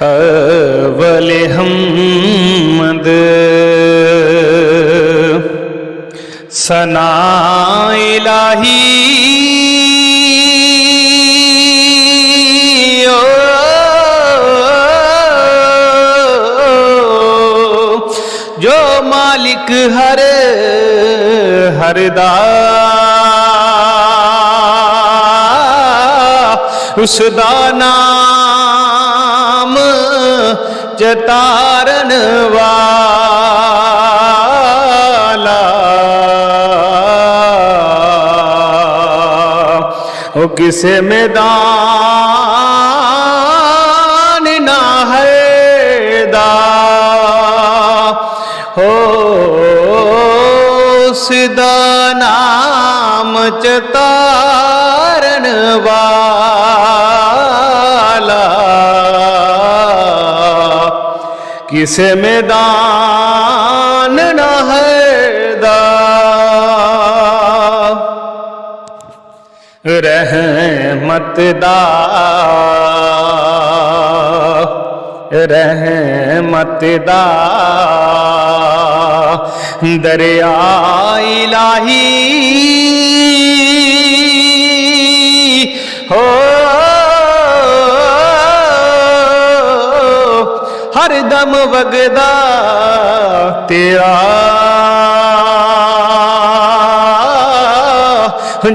अव्वल हम्मद सना इलाही जो मालिक हर दा उसदा नाम चतारन वाला ओ किसे मैदान ना है दा हो उसदा नाम चतारन वाला किसे मैदान ना है दा रहमत दा रहमत दा दरिया इलाही हो हर दम वगदा तेरा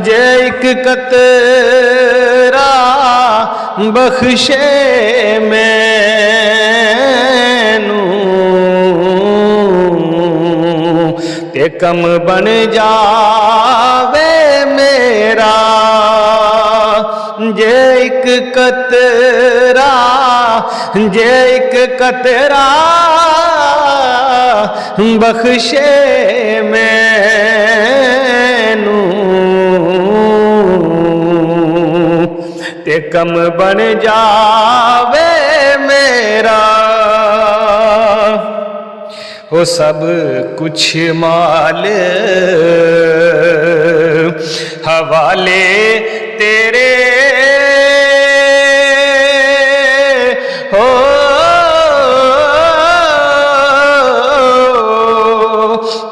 जे एक कतरा बख्शे मैनू ते कम बन जावे मेरा जे एक कतरा जे एक कतरा बख्शे मैनू ते कम बन जावे मेरा वो सब कुछ माल हवाले तेरे हो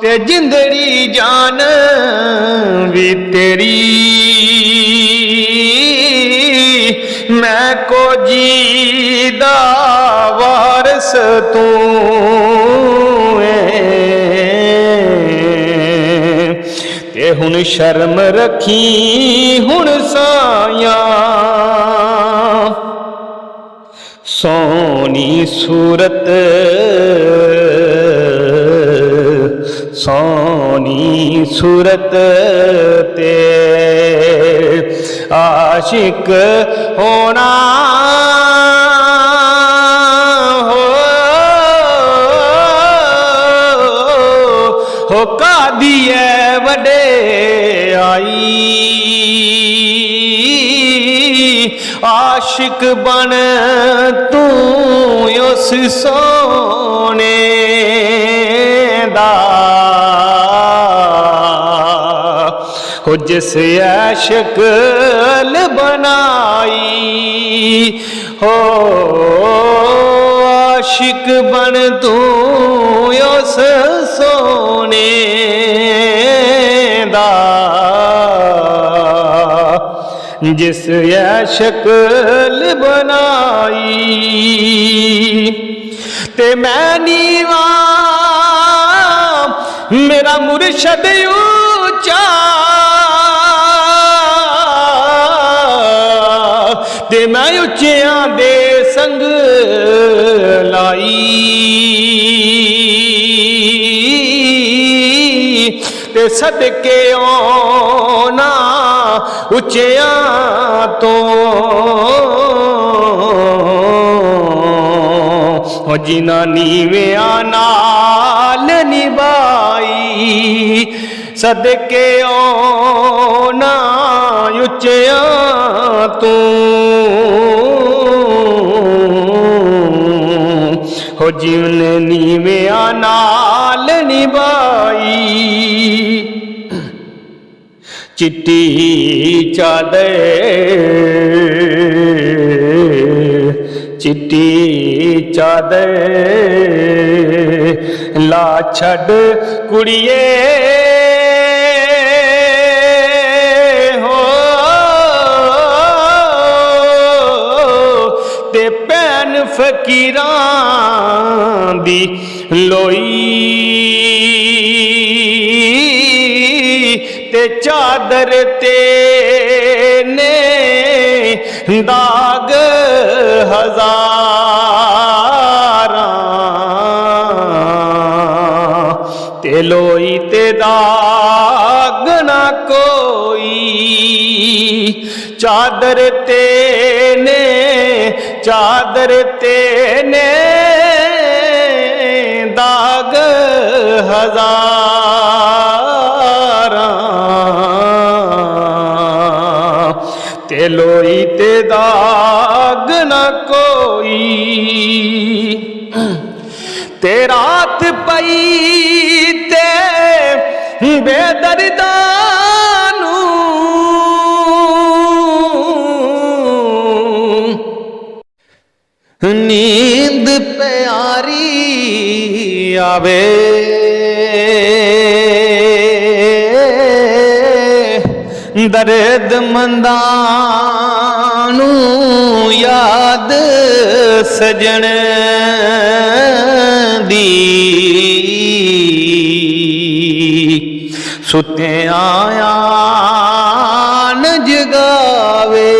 ते जिंदड़ी जान भी तेरी मैं को जीदा वारस तू ते हुन शर्म रखी हुन साया सोनी सूरत सोनी सूरत ते आशिक होना हो कादी है वडे आई आशिक बन तू उस सोने दा हो जिस शक्ल बनाई हो आशिक बन तू उस सोने दा जिस शक्ल बनाई ते मैं नीवा मेरा मुर्शद ऊंचा ते मैं उच्चियां दे संग लाई ते सदके आना उच्चियां तो जिना नीवियां नाल निभाई सदके आना उच्चियां तू हो जीवन नीवियां नाल निभाई चिट्टी चादर चिट्टी चिट्टी चादर ला छड़ कुड़िए हो ते भैन फकीरां दी लोई ते चादर ते ने दाग हज़ारां ते लोई ते दाग ना कोई चादर ते ने दाग हज़ारां ते लोई ते दाग न कोई ते रात पई ते बेदर्दा नींद प्यारी आवे दर्द मंदानू याद सजन दी सुते आया न जगावे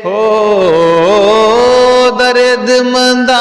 हो दर्द मंदा